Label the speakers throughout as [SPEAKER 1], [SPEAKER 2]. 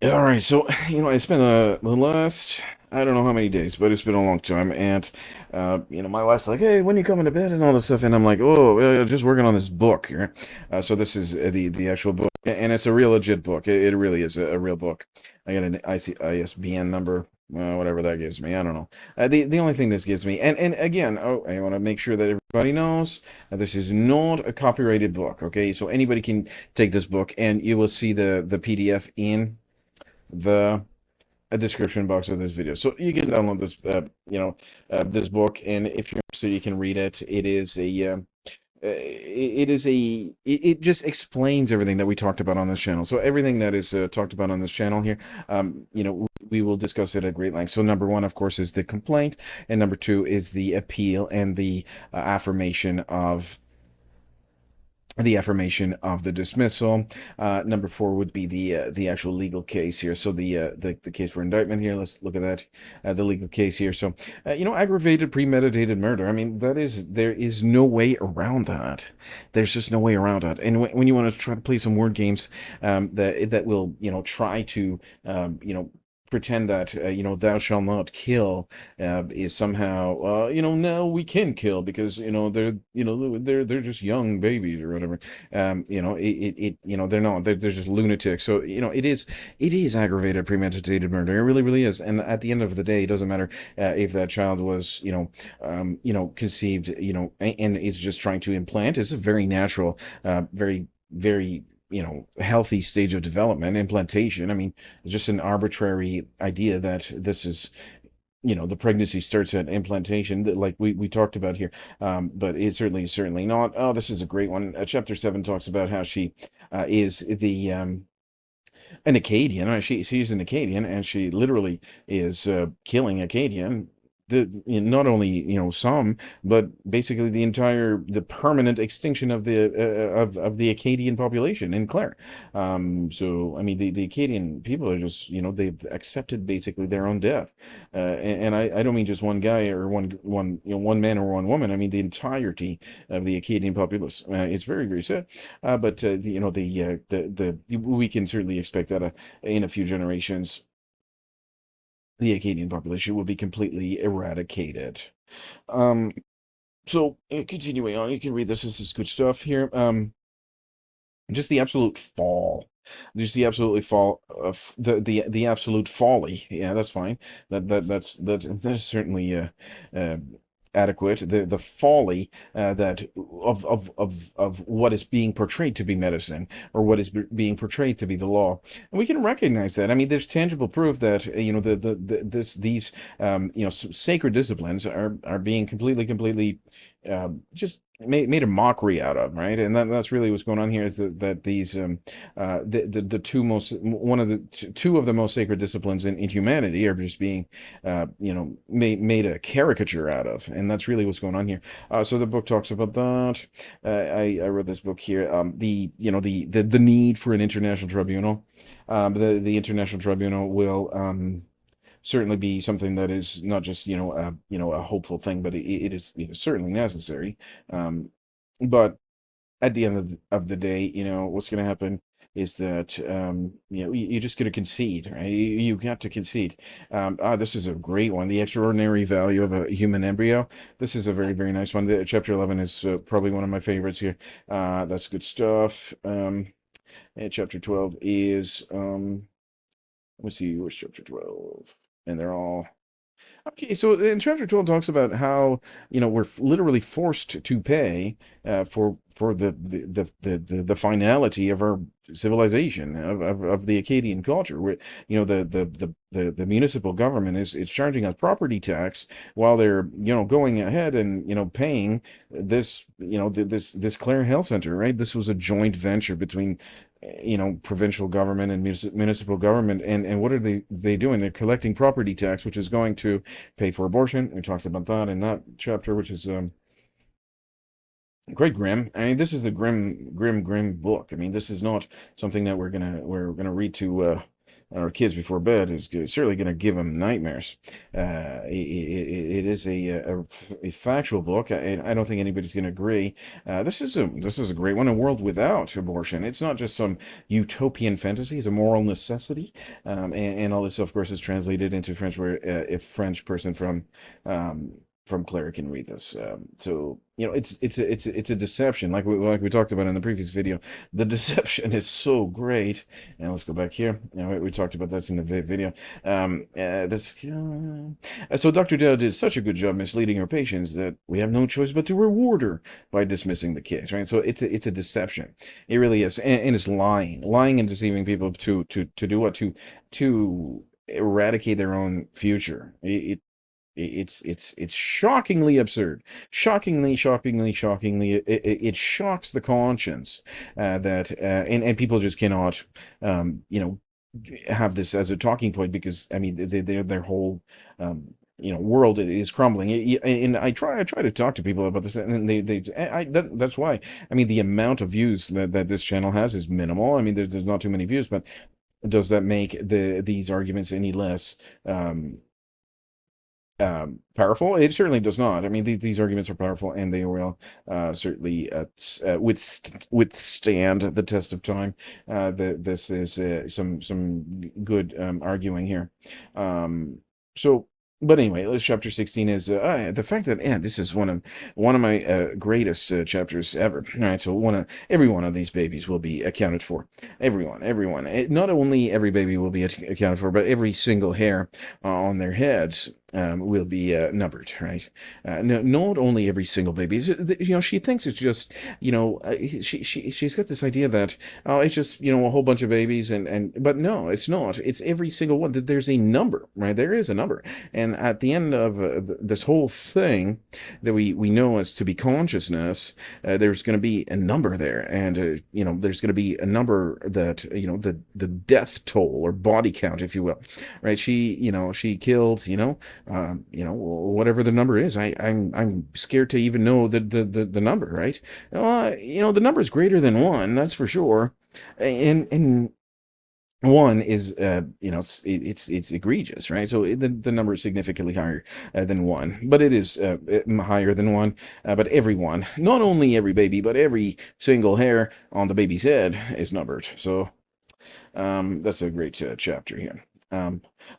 [SPEAKER 1] All right, so it's been the last I don't know how many days, but it's been a long time, and my wife's like, "Hey, when you coming to bed?" and all this stuff, and I'm like, "Oh, just working on this book here." So this is the actual book, and it's a real legit book. It really is a real book. I got an ISBN number, whatever that gives me. I don't know. The only thing this gives me, and again, I want to make sure that everybody knows this is not a copyrighted book. Okay, so anybody can take this book, and you will see the PDF in the a description box of this video. So you can download this, this book, and if you're interested, you can read it. It just explains everything that we talked about on this channel. So everything that is talked about on this channel here, we will discuss it at great length. So number one, of course, is the complaint, and number two is the appeal and the affirmation of the dismissal. Number four would be the actual legal case here. So the case for indictment here. Let's look at that. The legal case here. So aggravated premeditated murder. I mean, there is no way around that. There's just no way around that. And when you want to try to play some word games, that will try to pretend that thou shalt not kill is somehow no, we can kill because they're just young babies or whatever. They're not, they're just lunatics. So it is aggravated premeditated murder. It really, really is. And at the end of the day, it doesn't matter if that child was conceived and is just trying to implant. It's a very natural, very, very healthy stage of development. Implantation, I mean, it's just an arbitrary idea that this is the pregnancy starts at implantation, like we talked about here. But it's certainly not. Oh, this is a great one. Chapter 7 talks about how she is an Acadian. She's an Acadian, and she literally is killing Acadian. Not only some, but basically the permanent extinction of the Acadian population in Clare. So I mean the Acadian people are just they've accepted basically their own death, and I don't mean just one guy or one man or one woman. I mean the entirety of the Acadian populace. It's very, very sad, but we can certainly expect that in a few generations the Acadian population will be completely eradicated. Um, so continuing on, you can read this. This is good stuff here. Just the absolute fall, just the absolutely fall of the absolute folly. Yeah, that's fine. That's certainly uh, adequate. The folly that of what is being portrayed to be medicine or what is being portrayed to be the law, and we can recognize that. I mean, there's tangible proof that these sacred disciplines are being completely just made a mockery out of, right? And that's really what's going on here is that these the two most one of the two of the most sacred disciplines in humanity are just being made a caricature out of, and that's really what's going on here. So the book talks about that. I read this book here. The need for an international tribunal. The international tribunal will certainly be something that is not just a hopeful thing, but it is certainly necessary. Um, but at the end of the day, what's going to happen is that you're just going to concede, right? You got to concede. This is a great one. The extraordinary value of a human embryo. This is a very, very nice one. Chapter 11 is probably one of my favorites here. That's good stuff. And chapter 12 is let me see, where's chapter 12? And they're all okay. So in chapter 12 talks about how we're literally forced to pay for the finality of our civilization of the Acadian culture. Where the municipal government is charging us property tax while they're going ahead and paying this this Clare Health Center, right? This was a joint venture between provincial government and municipal government, and what are they doing? They're collecting property tax, which is going to pay for abortion. We talked about that in that chapter, which is quite grim. I mean, this is a grim book. I mean, this is not something that we're gonna read to or kids before bed is certainly going to give them nightmares. It is a factual book, and I don't think anybody's going to agree. This is a great one. A world without abortion. It's not just some utopian fantasy. It's a moral necessity, and all this, of course, is translated into French, where a French person from Claire can read this. So it's a deception, like we talked about in the previous video. The deception is so great. And let's go back here. We talked about this in the video. So Dr. Dow did such a good job misleading her patients that we have no choice but to reward her by dismissing the case, right? So it's a deception. It really is, and it's lying and deceiving people to do what, to eradicate their own future. It's shockingly absurd, shockingly. It shocks the conscience that and people just cannot, have this as a talking point, because I mean their whole world is crumbling. And I try to talk to people about this, and that's why, I mean, the amount of views that this channel has is minimal. I mean, there's not too many views, but does that make these arguments any less powerful? It certainly does not. I mean, these arguments are powerful, and they will certainly withstand the test of time. This is some good arguing here. So, but anyway, chapter 16 is the fact that, this is one of my greatest chapters ever. All right, so every one of these babies will be accounted for. Everyone. Not only every baby will be accounted for, but every single hair on their heads will be numbered, right? No, not only every single baby. She thinks it's just, she's got this idea that, oh, it's just, a whole bunch of babies, but no, it's not. It's every single one. There's a number, right? There is a number, and at the end of this whole thing that we know as to be consciousness, there's going to be a number there, and there's going to be a number that the death toll, or body count, if you will, right? She killed, whatever the number is. I'm scared to even know the number, right? The number is greater than one, that's for sure. And one is, it's egregious, right? So the number is significantly higher than one, but it is higher than one. But everyone, not only every baby, but every single hair on the baby's head is numbered. So that's a great chapter here.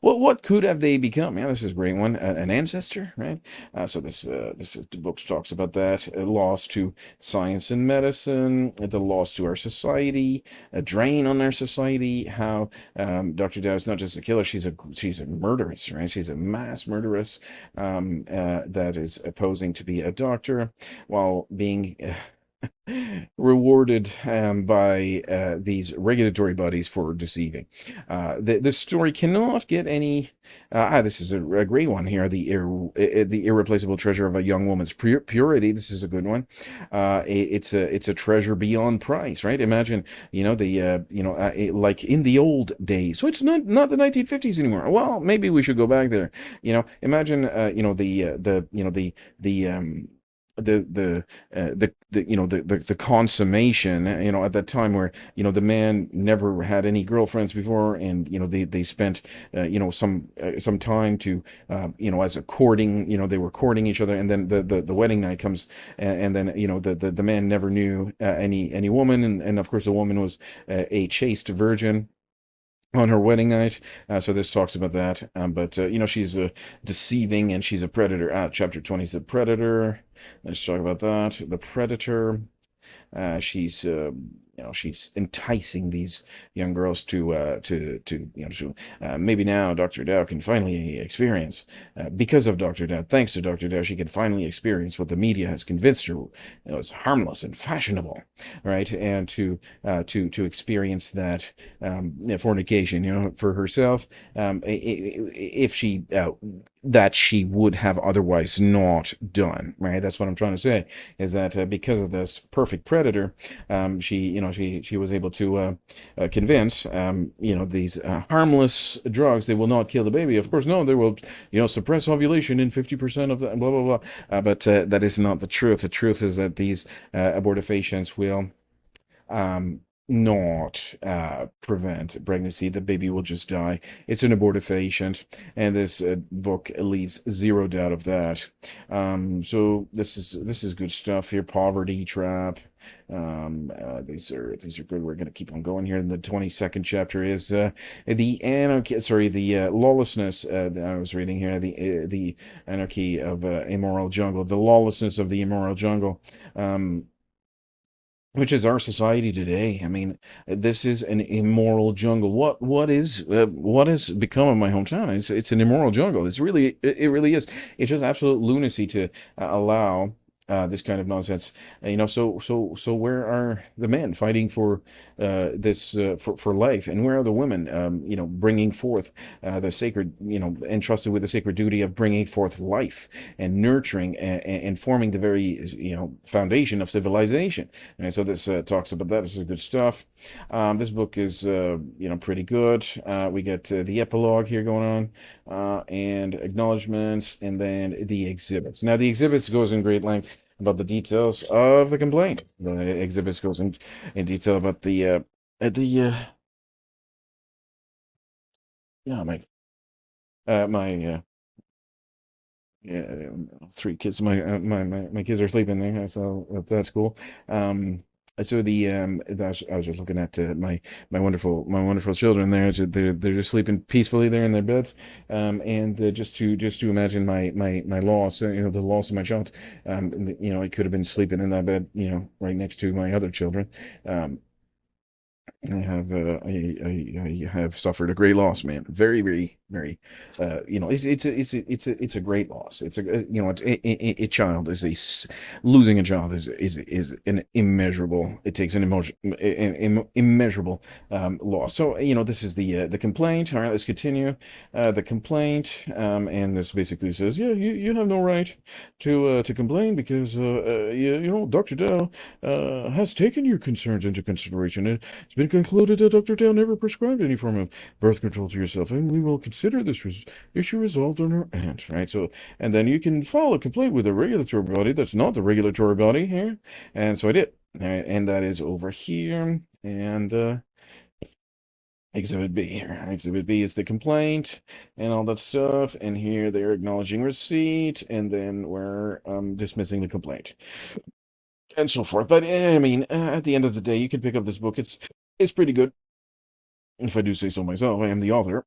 [SPEAKER 1] What could have they become? Yeah, this is a great one. An ancestor, right? So the book talks about that. Loss to science and medicine, the loss to our society, a drain on our society. How Dr. Dow is not just a killer; she's a murderess, right? She's a mass murderess that is posing to be a doctor while being rewarded by these regulatory bodies for deceiving. This story cannot get any. This is a great one here. The irreplaceable treasure of a young woman's purity. This is a good one. It's a treasure beyond price, right? Imagine, like in the old days. So it's not the 1950s anymore. Well, maybe we should go back there. Imagine, the consummation, at that time, where the man never had any girlfriends before, and they spent some time to as a courting, they were courting each other, and then the wedding night comes, and then the man never knew any woman, and of course the woman was a chaste virgin on her wedding night. So this talks about that. But she's deceiving, and she's a predator. Chapter 20 is the predator. Let's talk about that. The predator. She's enticing these young girls to maybe now Dr. Dow can finally experience, because of Dr. Dow, thanks to Dr. Dow, she can finally experience what the media has convinced her is harmless and fashionable, right? And to experience that fornication, for herself, if she that she would have otherwise not done, right? That's what I'm trying to say, is that because of this perfect predator, she was able to convince, these harmless drugs, they will not kill the baby. Of course, no, they will, suppress ovulation in 50% of the blah blah blah. But that is not the truth. The truth is that these abortifacients will not prevent pregnancy. The baby will just die. It's an abortifacient, and this book leaves zero doubt of that. So this is good stuff here. Poverty trap. These are good. We're going to keep on going here. And the 22nd chapter is the anarchy. Sorry, the lawlessness. That I was reading here. The anarchy of immoral jungle. The lawlessness of the immoral jungle. Um, which is our society today. I mean, this is an immoral jungle. What has become of my hometown? It's an immoral jungle. It really is. It's just absolute lunacy to allow this kind of nonsense. So where are the men fighting for this for life, and where are the women? Bringing forth the sacred, entrusted with the sacred duty of bringing forth life and nurturing and forming the very, foundation of civilization. And so this talks about that. This is good stuff. This book is, pretty good. We get the epilogue here going on, and acknowledgments, and then the exhibits. Now, the exhibits goes in great length about the details of the complaint. The exhibits goes in detail about yeah, my yeah, three kids. My kids are sleeping there, so that's cool. Um, I was just looking at my wonderful children there. They're just sleeping peacefully there in their beds. And just to imagine my loss, the loss of my child. It could have been sleeping in that bed, right next to my other children. Um, I have suffered a great loss, man. Very, very, very. It's a great loss. It's a child is losing a child is an immeasurable. It takes an emotion, immeasurable loss. So this is the complaint. All right, let's continue. The complaint, and this basically says, yeah, you have no right to complain because Dr. Dow has taken your concerns into consideration. It's been concluded that Dr. Dow never prescribed any form of birth control to yourself, and we will consider this issue resolved on our end, right? So, and then you can file a complaint with a regulatory body that's not the regulatory body here. And so I did. And that is over here. And Exhibit B here. Exhibit B is the complaint and all that stuff. And here they're acknowledging receipt, and then we're dismissing the complaint and so forth. But I mean, at the end of the day, you can pick up this book. It's pretty good, if I do say so myself. I am the author.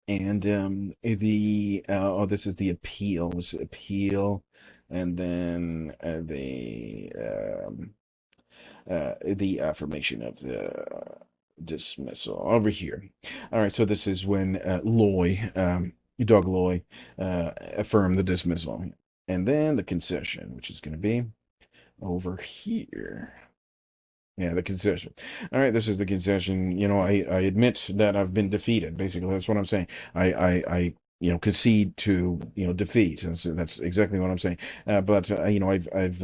[SPEAKER 1] And this is the appeal. This is appeal, and then the affirmation of the dismissal over here. All right, so this is when Doug Loy, affirmed the dismissal, and then the concession, which is going to be over here. Yeah, the concession. All right, this is the concession. I admit that I've been defeated. Basically, that's what I'm saying. I concede to, defeat. That's exactly what I'm saying. But I've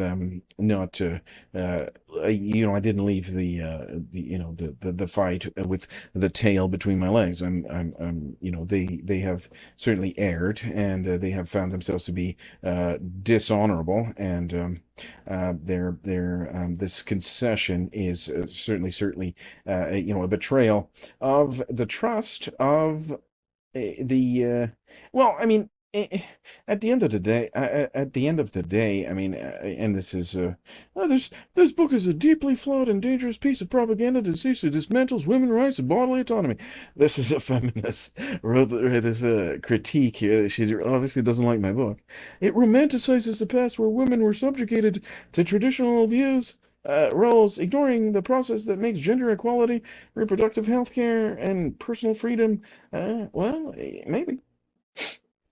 [SPEAKER 1] not, I didn't leave the fight with the tail between my legs. They have certainly erred, and they have found themselves to be dishonorable, and this concession is certainly a betrayal of the trust of well, I mean, at the end of the day, I mean, and this is this book is a deeply flawed and dangerous piece of propaganda that seeks to dismantles women's rights and bodily autonomy. This is a feminist wrote this critique here. She obviously doesn't like my book. It romanticizes the past where women were subjugated to traditional views. Roles, ignoring the process that makes gender equality, reproductive health care, and personal freedom. Well, maybe.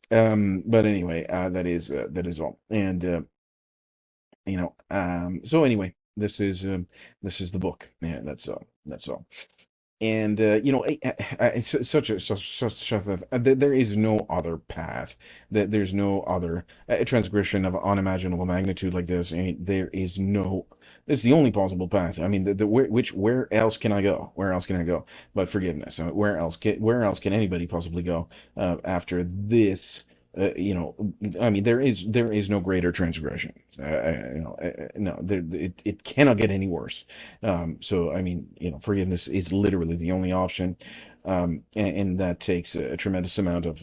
[SPEAKER 1] But anyway, that is all. And so anyway, this is the book. Yeah, that's all. That's all. And it's there is no other path. That there's no other transgression of unimaginable magnitude like this. I mean, there is no. It's the only possible path. I mean, where else can I go? Where else can I go? But forgiveness. Where else can anybody possibly go after this? I mean, there is no greater transgression. No, it cannot get any worse. So I mean, forgiveness is literally the only option, and that takes a tremendous amount of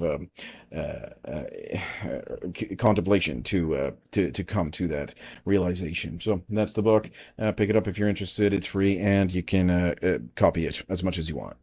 [SPEAKER 1] contemplation to come to that realization. So that's the book. Pick it up if you're interested. It's free, and you can copy it as much as you want.